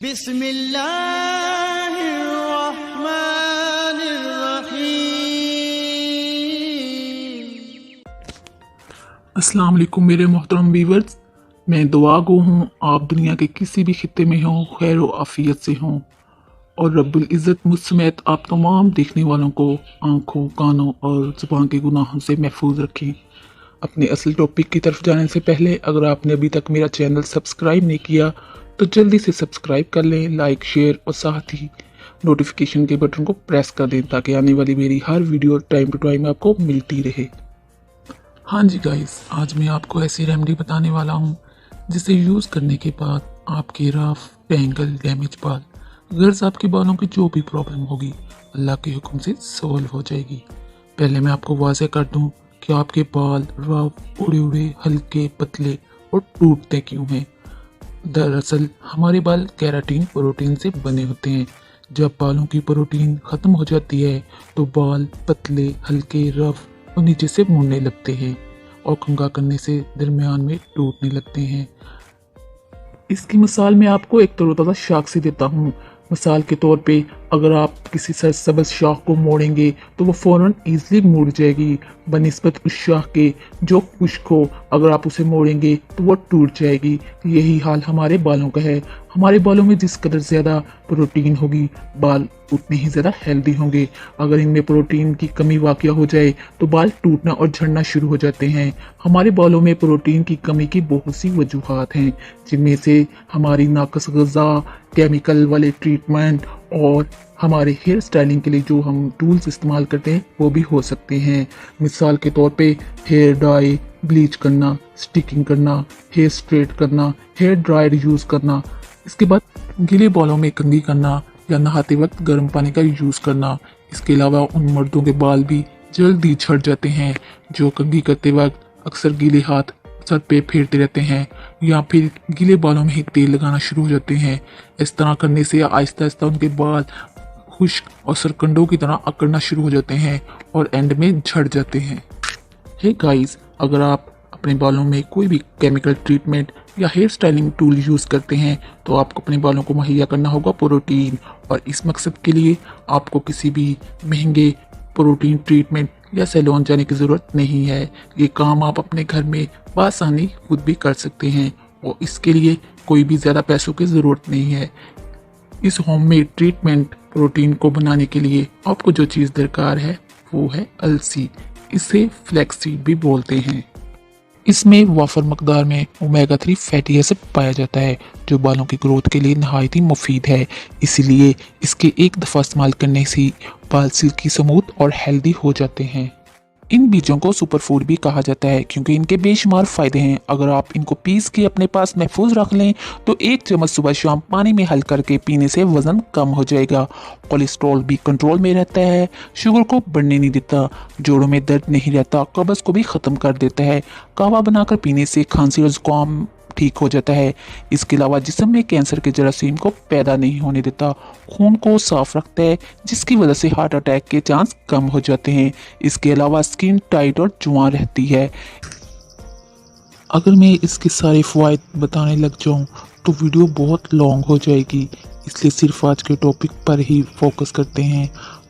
بسم اللہ الرحمن الرحیم۔ السلام علیکم میرے محترم ویورز، میں دعا گو ہوں آپ دنیا کے کسی بھی خطے میں ہوں، خیر و عافیت سے ہوں، اور رب العزت مجھ سمیت آپ تمام دیکھنے والوں کو آنکھوں، کانوں اور زبان کے گناہوں سے محفوظ رکھیں۔ اپنے اصل ٹاپک کی طرف جانے سے پہلے اگر آپ نے ابھی تک میرا چینل سبسکرائب نہیں کیا تو جلدی سے سبسکرائب کر لیں، لائک، شیئر اور ساتھ ہی نوٹیفیکیشن کے بٹن کو پریس کر دیں تاکہ آنے والی میری ہر ویڈیو ٹائم ٹو ٹائم آپ کو ملتی رہے۔ ہاں جی گائز، آج میں آپ کو ایسی ریمیڈی بتانے والا ہوں جسے یوز کرنے کے بعد آپ کے رف، ٹینگل، ڈیمیج بال، غرض آپ کے بالوں کی جو بھی پرابلم ہوگی اللہ کے حکم سے سولو ہو جائے گی۔ پہلے میں آپ کو واضح کر دوں کہ آپ کے بال رف، اڑے اڑے، ہلکے، پتلے اور ٹوٹتے کیوں ہیں۔ دراصل ہمارے بال کیراٹین پروٹین سے بنے ہوتے ہیں۔ جب بالوں کی پروٹین ختم ہو جاتی ہے تو بال پتلے، ہلکے، رف اور نیچے سے مڑنے لگتے ہیں اور کنگھا کرنے سے درمیان میں ٹوٹنے لگتے ہیں۔ اس کی مثال میں آپ کو ایک تر و تازہ شاخ سے دیتا ہوں۔ مثال کے طور پہ اگر آپ کسی سرسبز شاخ کو موڑیں گے تو وہ فوراً ایزلی مڑ جائے گی، بنسبت اس شاخ کے جو خشک ہو اگر آپ اسے موڑیں گے تو وہ ٹوٹ جائے گی۔ یہی حال ہمارے بالوں کا ہے۔ ہمارے بالوں میں جس قدر زیادہ پروٹین ہوگی بال اتنے ہی زیادہ ہیلدی ہوں گے۔ اگر ان میں پروٹین کی کمی واقع ہو جائے تو بال ٹوٹنا اور جھڑنا شروع ہو جاتے ہیں۔ ہمارے بالوں میں پروٹین کی کمی کی بہت سی وجوہات ہیں، جن میں سے ہماری ناقص غذا، کیمیکل والے ٹریٹمنٹ اور ہمارے ہیئر سٹائلنگ کے لیے جو ہم ٹولز استعمال کرتے ہیں وہ بھی ہو سکتے ہیں۔ مثال کے طور پہ ہیئر ڈائی، بلیچ کرنا، سٹیکنگ کرنا، ہیئر سٹریٹ کرنا، ہیئر ڈرائر یوز کرنا، اس کے بعد گیلے بالوں میں کنگھی کرنا یا نہاتے وقت گرم پانی کا یوز کرنا۔ اس کے علاوہ ان مردوں کے بال بھی جلدی جھڑ جاتے ہیں جو کنگھی کرتے وقت اکثر گیلے ہاتھ سر پہ پھیرتے رہتے ہیں یا پھر گیلے بالوں میں ہی تیل لگانا شروع ہو جاتے ہیں۔ اس طرح کرنے سے آہستہ آہستہ ان کے بال خشک اور سرکنڈوں کی طرح اکڑنا شروع ہو جاتے ہیں اور اینڈ میں جھڑ جاتے ہیں۔ ہے گائز، اگر آپ اپنے بالوں میں کوئی بھی کیمیکل ٹریٹمنٹ یا ہیئر سٹائلنگ ٹول یوز کرتے ہیں تو آپ کو اپنے بالوں کو مہیا کرنا ہوگا پروٹین، اور اس مقصد کے لیے آپ کو کسی بھی مہنگے پروٹین ٹریٹمنٹ یا سیلون جانے کی ضرورت نہیں ہے۔ یہ کام آپ اپنے گھر میں بآسانی خود بھی کر سکتے ہیں اور اس کے لیے کوئی بھی زیادہ پیسوں کی ضرورت نہیں ہے۔ اس ہوم میڈ ٹریٹمنٹ پروٹین کو بنانے کے لیے آپ کو جو چیز درکار ہے وہ ہے السی، اسے فلیکس سیڈ بھی بولتے ہیں۔ اس میں وافر مقدار میں اومیگا 3 فیٹی ایسڈ پایا جاتا ہے جو بالوں کی گروتھ کے لیے نہایت ہی مفید ہے، اسی لیے اس کے ایک دفعہ استعمال کرنے سے بال سلکی، سموتھ اور ہیلدی ہو جاتے ہیں۔ ان بیجوں کو سپر فوڈ بھی کہا جاتا ہے کیونکہ ان کے بے شمار فائدے ہیں۔ اگر آپ ان کو پیس کے اپنے پاس محفوظ رکھ لیں تو 1 چمچ صبح شام پانی میں حل کر کے پینے سے وزن کم ہو جائے گا، کولیسٹرول بھی کنٹرول میں رہتا ہے، شوگر کو بڑھنے نہیں دیتا، جوڑوں میں درد نہیں رہتا، قبض کو بھی ختم کر دیتا ہے، قہوہ بنا کر پینے سے کھانسی اور زکام ٹھیک ہو جاتا ہے۔ اس کے علاوہ جسم میں کینسر کے جراثیم کو پیدا نہیں ہونے دیتا، خون کو صاف رکھتا ہے جس کی وجہ سے ہارٹ اٹیک کے چانس کم ہو جاتے ہیں۔ اس کے علاوہ سکن ٹائٹ اور جوان رہتی ہے۔ اگر میں اس کے سارے فوائد بتانے لگ جاؤں تو ویڈیو بہت لانگ ہو جائے گی، اس لیے صرف آج کے ٹاپک پر ہی فوکس کرتے ہیں۔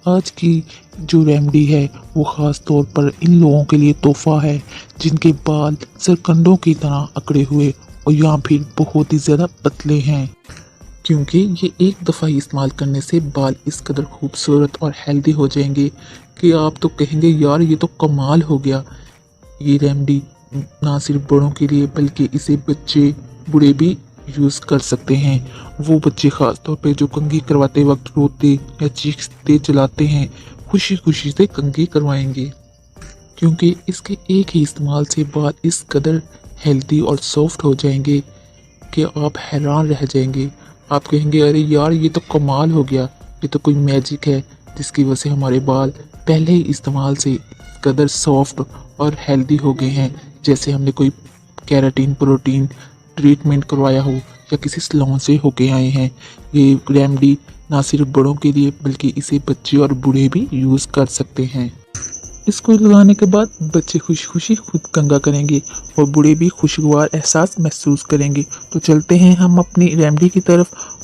آج کی جو ریمیڈی ہے وہ خاص طور پر ان لوگوں کے لیے تحفہ ہے جن کے بال سرکنڈوں کی طرح اکڑے ہوئے اور یا پھر بہت ہی زیادہ پتلے ہیں، کیونکہ یہ ایک دفعہ ہی استعمال کرنے سے بال اس قدر خوبصورت اور ہیلدی ہو جائیں گے کہ آپ تو کہیں گے یار یہ تو کمال ہو گیا۔ یہ ریمیڈی نہ صرف بڑوں کے لیے بلکہ اسے بچے، بوڑھے بھی یوز کر سکتے ہیں۔ وہ بچے خاص طور پہ جو کنگھی کرواتے وقت روتے یا چیختے چلاتے ہیں، خوشی خوشی سے کنگھی کروائیں گے، کیونکہ اس کے ایک ہی استعمال سے بال اس قدر ہیلدی اور سافٹ ہو جائیں گے کہ آپ حیران رہ جائیں گے۔ آپ کہیں گے ارے یار یہ تو کمال ہو گیا، یہ تو کوئی میجک ہے جس کی وجہ سے ہمارے بال پہلے ہی استعمال سے قدر سافٹ اور ہیلدی ہو گئے ہیں، جیسے ہم نے کوئی کیراٹین پروٹین ٹریٹمنٹ کروایا ہو یا کسی سیلون سے ہو کے آئے ہیں۔ یہ ریمیڈی نہ صرف بڑوں کے لیے بلکہ اسے بچے اور بوڑھے بھی یوز کر سکتے ہیں۔ اس کو لگانے کے بعد بچے خوشی خوشی خود کنگھا کریں گے اور بوڑھے بھی خوشگوار احساس محسوس کریں گے۔ تو چلتے ہیں ہم اپنی ریمیڈی کی طرف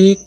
1